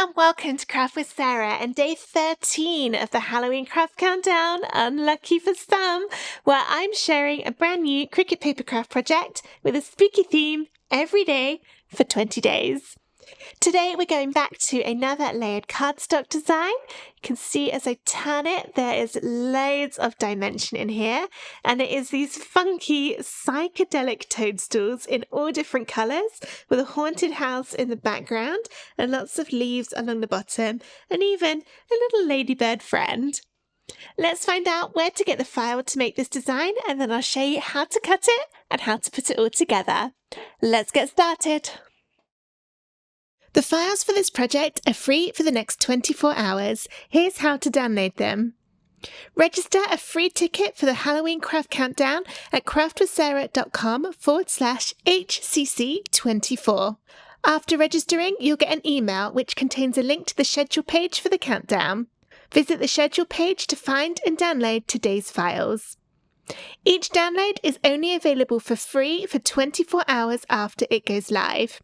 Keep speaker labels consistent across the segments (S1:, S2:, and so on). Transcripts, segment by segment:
S1: and welcome to Craft with Sarah and day 13 of the Halloween Craft Countdown, unlucky for some, where I'm sharing a brand new Cricut paper craft project with a spooky theme every day for 20 days. Today we're going back to another layered cardstock design. You can see as I turn it, there is loads of dimension in here, and it is these funky psychedelic toadstools in all different colours, with a haunted house in the background and lots of leaves along the bottom, and even a little ladybird friend. Let's find out where to get the file to make this design, and then I'll show you how to cut it and how to put it all together. Let's get started. The files for this project are free for the next 24 hours. Here's how to download them. Register a free ticket for the Halloween Craft Countdown at craftwithsarah.com/HCC24. After registering, you'll get an email which contains a link to the schedule page for the countdown. Visit the schedule page to find and download today's files. Each download is only available for free for 24 hours after it goes live.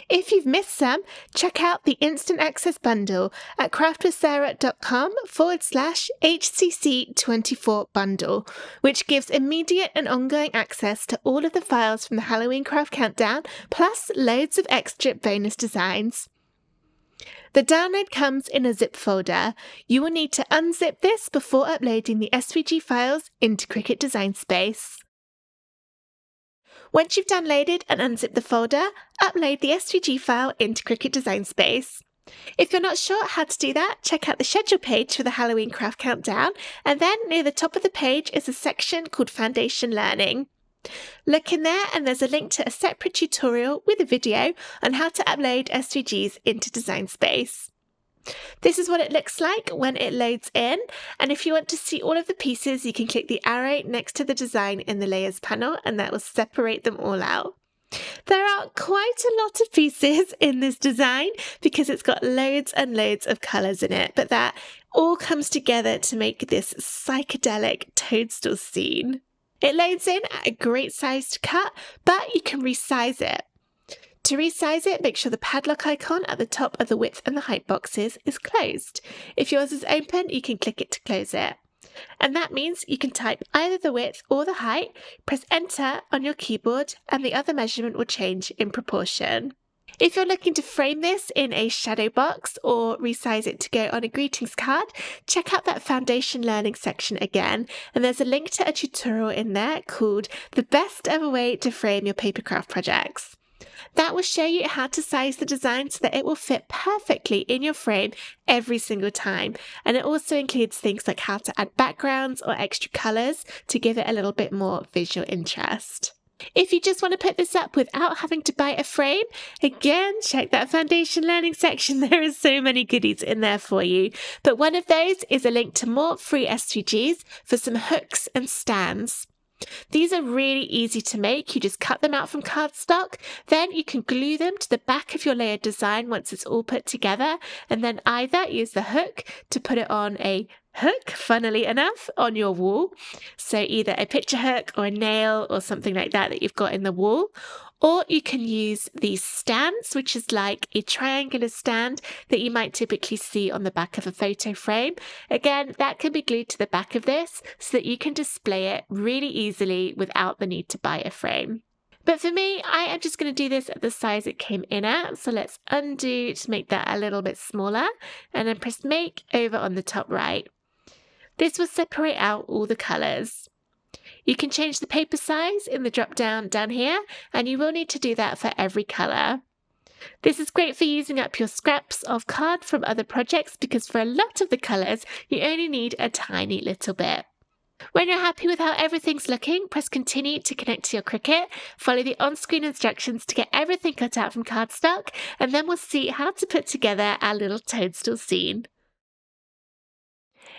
S1: If you've missed some, check out the Instant Access Bundle at craftwithsarah.com/HCC24 bundle, which gives immediate and ongoing access to all of the files from the Halloween Craft Countdown, plus loads of extra bonus designs. The download comes in a zip folder. You will need to unzip this before uploading the SVG files into Cricut Design Space. Once you've downloaded and unzipped the folder, upload the SVG file into Cricut Design Space. If you're not sure how to do that, check out the schedule page for the Halloween Craft Countdown, and then near the top of the page is a section called Foundation Learning. Look in there and there's a link to a separate tutorial with a video on how to upload SVGs into Design Space. This is what it looks like when it loads in, and if you want to see all of the pieces, you can click the arrow next to the design in the Layers panel and that will separate them all out. There are quite a lot of pieces in this design because it's got loads and loads of colours in it, but that all comes together to make this psychedelic toadstool scene. It loads in at a great size to cut, but you can resize it. To resize it, make sure the padlock icon at the top of the width and the height boxes is closed. If yours is open, you can click it to close it. And that means you can type either the width or the height, press enter on your keyboard, and the other measurement will change in proportion. If you're looking to frame this in a shadow box or resize it to go on a greetings card, check out that Foundation Learning section again, and there's a link to a tutorial in there called The Best Ever Way to Frame Your Papercraft Projects. That will show you how to size the design so that it will fit perfectly in your frame every single time. And it also includes things like how to add backgrounds or extra colours to give it a little bit more visual interest. If you just want to put this up without having to buy a frame, again, check that Foundation Learning section. There are so many goodies in there for you. But one of those is a link to more free SVGs for some hooks and stands. These are really easy to make. You just cut them out from cardstock, then you can glue them to the back of your layered design once it's all put together, and then either use the hook to put it on a hook, funnily enough, on your wall. So either a picture hook or a nail or something like that you've got in the wall. Or you can use these stands, which is like a triangular stand that you might typically see on the back of a photo frame. Again, that can be glued to the back of this so that you can display it really easily without the need to buy a frame. But for me, I am just going to do this at the size it came in at. So let's undo to make that a little bit smaller and then press make over on the top right. This will separate out all the colours. You can change the paper size in the drop down here, and you will need to do that for every colour. This is great for using up your scraps of card from other projects because for a lot of the colours, you only need a tiny little bit. When you're happy with how everything's looking, press continue to connect to your Cricut, follow the on-screen instructions to get everything cut out from cardstock, and then we'll see how to put together our little toadstool scene.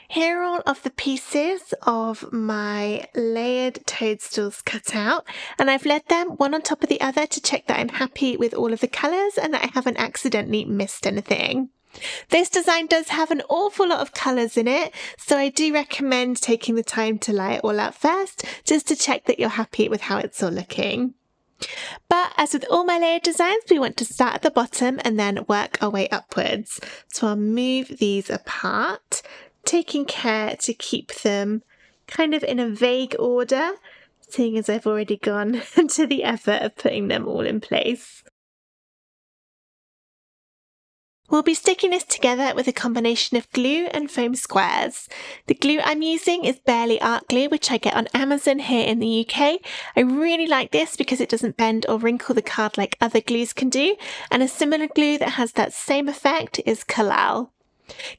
S1: Here are all of the pieces of my layered toadstools cut out, and I've laid them one on top of the other to check that I'm happy with all of the colours and that I haven't accidentally missed anything. This design does have an awful lot of colours in it, so I do recommend taking the time to lay it all out first, just to check that you're happy with how it's all looking. But as with all my layer designs, we want to start at the bottom and then work our way upwards. So I'll move these apart, taking care to keep them kind of in a vague order, seeing as I've already gone to the effort of putting them all in place. We'll be sticking this together with a combination of glue and foam squares. The glue I'm using is Bearly Art Glue, which I get on Amazon here in the UK. I really like this because it doesn't bend or wrinkle the card like other glues can do, and a similar glue that has that same effect is Collall.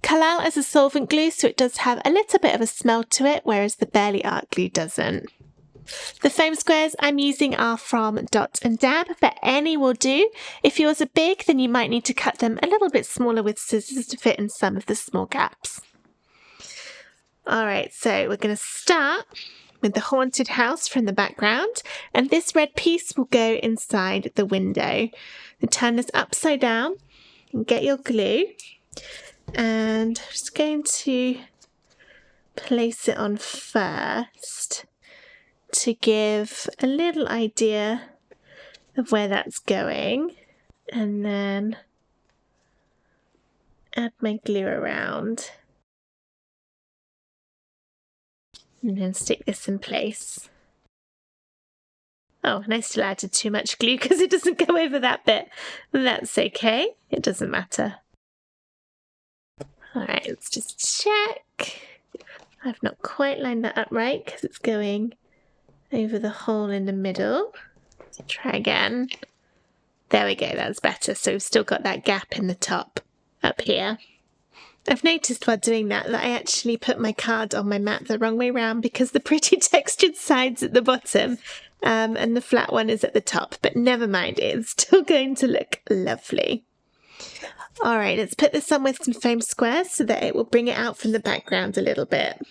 S1: Collall is a solvent glue, so it does have a little bit of a smell to it, whereas the Bearly Art Glue doesn't. The foam squares I'm using are from Dot and Dab, but any will do. If yours are big, then you might need to cut them a little bit smaller with scissors to fit in some of the small gaps. Alright, so we're going to start with the haunted house from the background, and this red piece will go inside the window. Then turn this upside down and get your glue, and I'm just going to place it on first to give a little idea of where that's going, and then add my glue around and then stick this in place. Oh, and I still added too much glue because it doesn't go over that bit. That's okay, it doesn't matter. Alright, let's just check. I've not quite lined that up right because it's going over the hole in the middle. Let's try again. There we go, that's better. So we've still got that gap in the top up here. I've noticed while doing that I actually put my card on my mat the wrong way round because the pretty textured side's at the bottom and the flat one is at the top, but never mind, it's still going to look lovely. Alright, let's put this on with some foam squares so that it will bring it out from the background a little bit.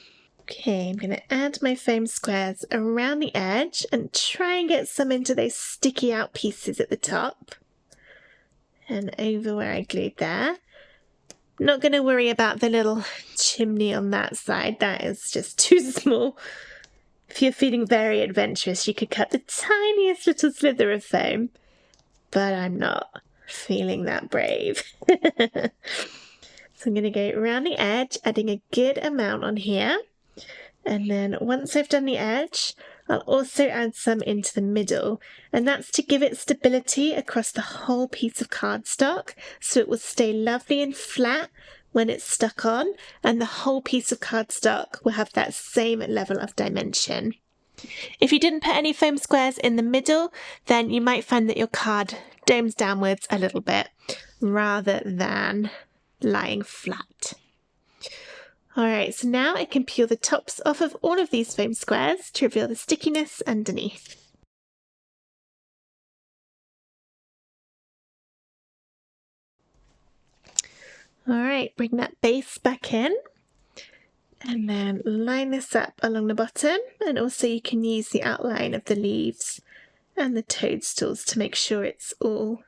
S1: Okay, I'm going to add my foam squares around the edge and try and get some into those sticky out pieces at the top and over where I glued there. Not going to worry about the little chimney on that side, that is just too small. If you're feeling very adventurous, you could cut the tiniest little slither of foam, but I'm not feeling that brave. So I'm going to go around the edge, adding a good amount on here. And then once I've done the edge, I'll also add some into the middle, and that's to give it stability across the whole piece of cardstock so it will stay lovely and flat when it's stuck on, and the whole piece of cardstock will have that same level of dimension. If you didn't put any foam squares in the middle, then you might find that your card domes downwards a little bit rather than lying flat. Alright, so now I can peel the tops off of all of these foam squares to reveal the stickiness underneath. Alright, bring that base back in and then line this up along the bottom, and also you can use the outline of the leaves and the toadstools to make sure it's all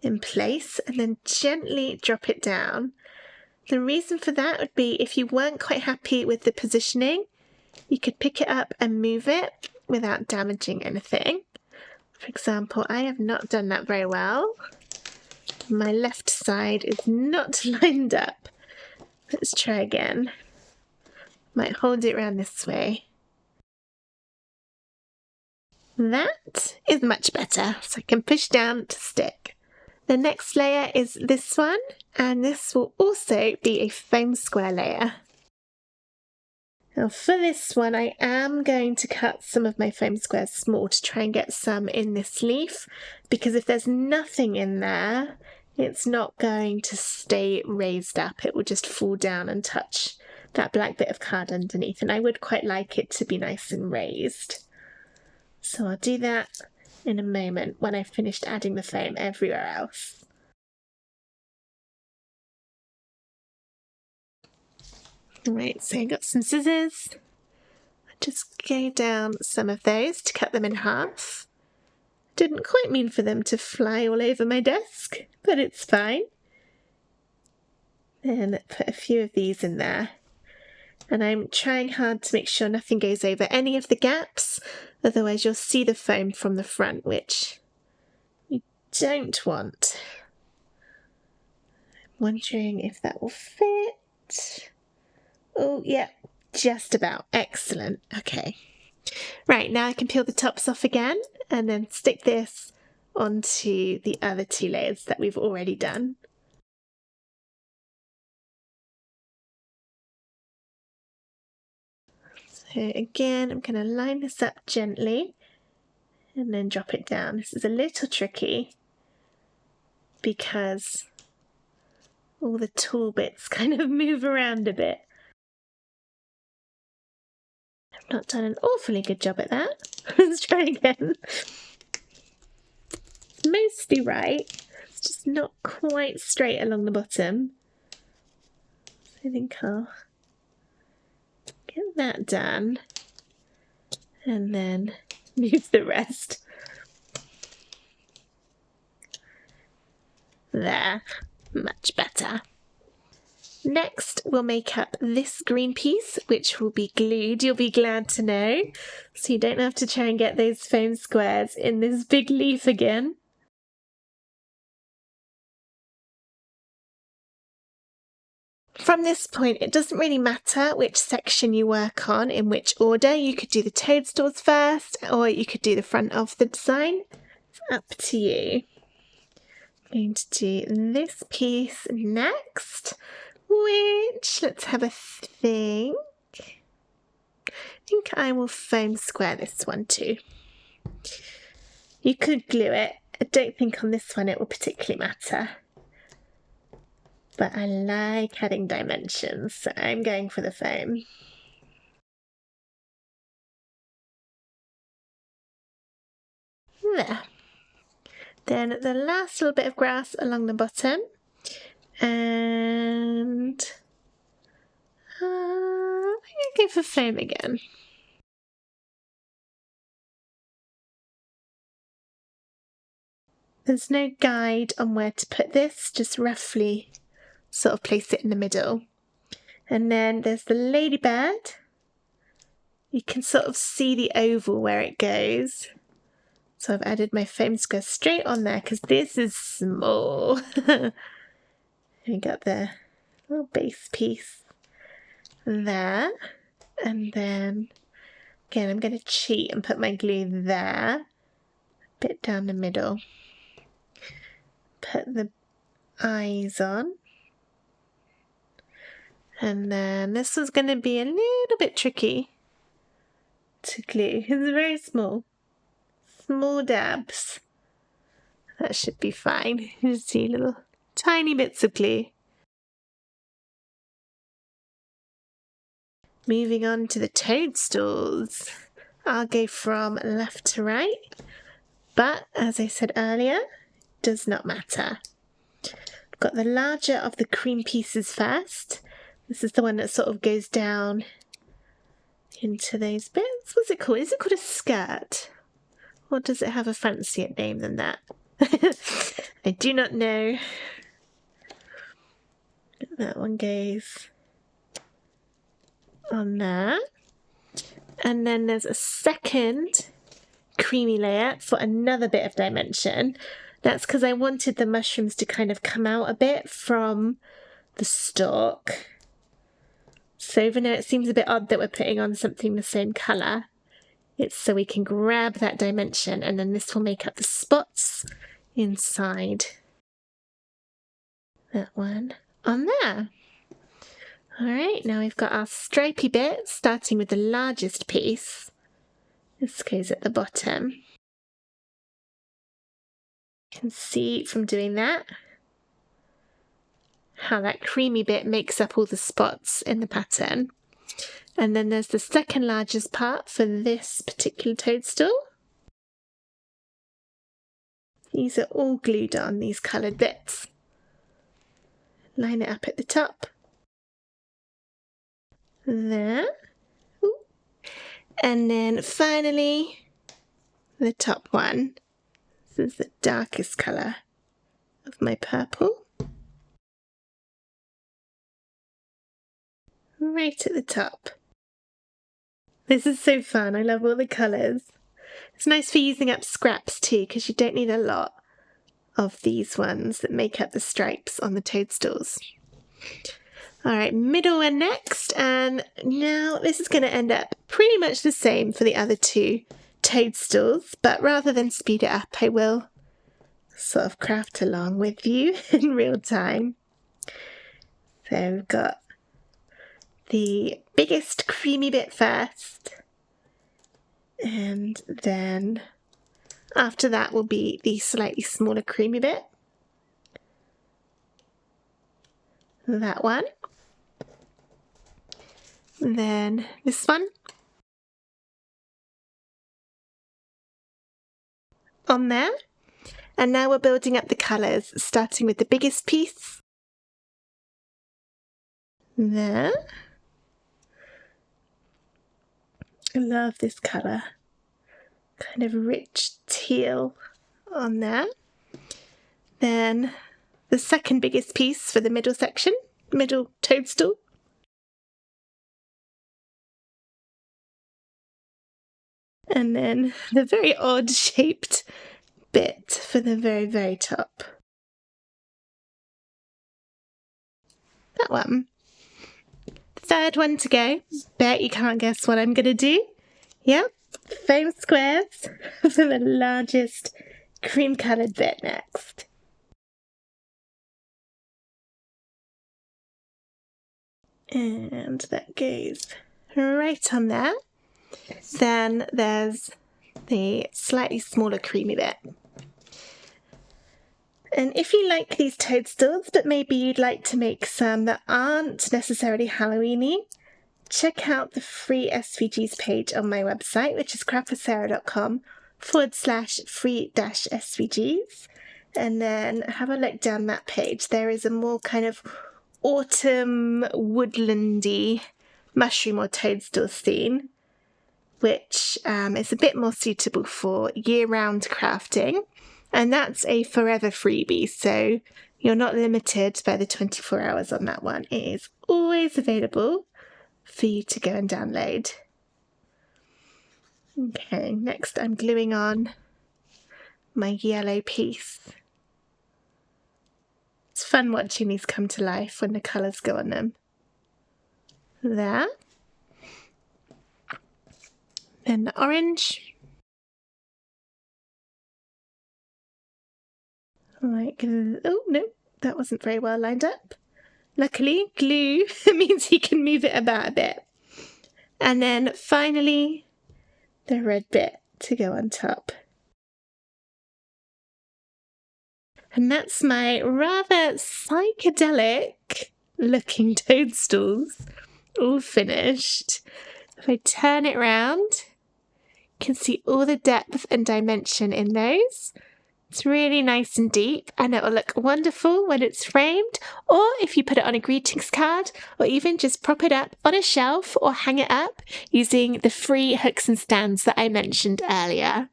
S1: in place, and then gently drop it down. The reason for that would be if you weren't quite happy with the positioning, you could pick it up and move it without damaging anything. For example, I have not done that very well. My left side is not lined up. Let's try again. Might hold it around this way. That is much better, so I can push down to stick. The next layer is this one, and this will also be a foam square layer. Now for this one, I am going to cut some of my foam squares small to try and get some in this leaf, because if there's nothing in there, it's not going to stay raised up. It will just fall down and touch that black bit of card underneath, and I would quite like it to be nice and raised. So I'll do that in a moment when I've finished adding the foam everywhere else. Right, so I got some scissors. I'll just go down some of those to cut them in half. Didn't quite mean for them to fly all over my desk, but it's fine. Then put a few of these in there. And I'm trying hard to make sure nothing goes over any of the gaps, otherwise you'll see the foam from the front, which you don't want. I'm wondering if that will fit. Oh, yeah, just about. Excellent. Okay. Right, now I can peel the tops off again and then stick this onto the other 2 layers that we've already done. So again, I'm going to line this up gently and then drop it down. This is a little tricky because all the tall bits kind of move around a bit. I've not done an awfully good job at that. Let's try again. It's mostly right. It's just not quite straight along the bottom. So I think I'll get that done and then move the rest. There, much better. Next, we'll make up this green piece, which will be glued, you'll be glad to know, so you don't have to try and get those foam squares in this big leaf again. From this point, it doesn't really matter which section you work on, in which order. You could do the toadstools first, or you could do the front of the design. It's up to you. I'm going to do this piece next, which, let's have a think. I think I will foam square this one too. You could glue it. I don't think on this one it will particularly matter. But I like adding dimensions, so I'm going for the foam. There. Then the last little bit of grass along the bottom. And I'm going to go for foam again. There's no guide on where to put this, just roughly sort of place it in the middle. And then there's the ladybird. You can sort of see the oval where it goes. So I've added my foam square straight on there because this is small. We got the little base piece there. And then again, I'm going to cheat and put my glue there. A bit down the middle. Put the eyes on. And then this is going to be a little bit tricky to glue. It's very small. Small dabs. That should be fine. You see little tiny bits of glue. Moving on to the toadstools. I'll go from left to right. But as I said earlier, does not matter. I've got the larger of the cream pieces first. This is the one that sort of goes down into those bits. What's it called? Is it called a skirt? Or does it have a fancier name than that? I do not know. That one goes on there. And then there's a second creamy layer for another bit of dimension. That's because I wanted the mushrooms to kind of come out a bit from the stalk. So even though it seems a bit odd that we're putting on something the same colour, it's so we can grab that dimension and then this will make up the spots inside that one on there. Alright, now we've got our stripy bit, starting with the largest piece. This goes at the bottom. You can see from doing that how that creamy bit makes up all the spots in the pattern. And then there's the second largest part for this particular toadstool. These are all glued on, these coloured bits. Line it up at the top. There. Ooh. And then finally, the top one. This is the darkest colour of my purple. right at the top. This is so fun. I love all the colours. It's nice for using up scraps too, because you don't need a lot of these ones that make up the stripes on the toadstools. All right, middle one next, and now this is going to end up pretty much the same for the other two toadstools, but rather than speed it up, I will sort of craft along with you in real time. So we've got the biggest creamy bit first, and then after that will be the slightly smaller creamy bit. That one. And then this one. On there. And now we're building up the colours, starting with the biggest piece. There. I love this colour. Kind of rich teal on there. Then the second biggest piece for the middle section, middle toadstool. And then the very odd shaped bit for the very, very top. That one. Third one to go. Bet you can't guess what I'm going to do. Yep, foam squares for the largest cream coloured bit next. And that goes right on there. Then there's the slightly smaller creamy bit. And if you like these toadstools, but maybe you'd like to make some that aren't necessarily Halloweeny, check out the free SVGs page on my website, which is craftwithsarah.com/free-SVGs. And then have a look down that page. There is a more kind of autumn woodlandy mushroom or toadstool scene, which is a bit more suitable for year-round crafting. And that's a forever freebie, so you're not limited by the 24 hours on that one. It is always available for you to go and download. Okay, next I'm gluing on my yellow piece. It's fun watching these come to life when the colours go on them. There. Then the orange. Like, oh no, that wasn't very well lined up. Luckily, glue means you can move it about a bit. And then finally, the red bit to go on top. And that's my rather psychedelic looking toadstools all finished. If I turn it round, you can see all the depth and dimension in those. It's really nice and deep, and it will look wonderful when it's framed, or if you put it on a greetings card, or even just prop it up on a shelf or hang it up using the free hooks and stands that I mentioned earlier.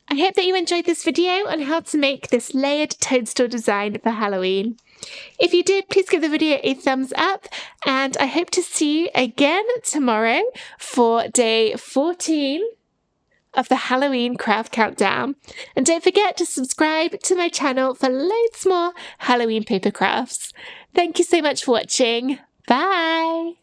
S1: I hope that you enjoyed this video on how to make this layered toadstool design for Halloween. If you did, please give the video a thumbs up, and I hope to see you again tomorrow for day 14 of the Halloween Craft Countdown. And don't forget to subscribe to my channel for loads more Halloween paper crafts. Thank you so much for watching. Bye!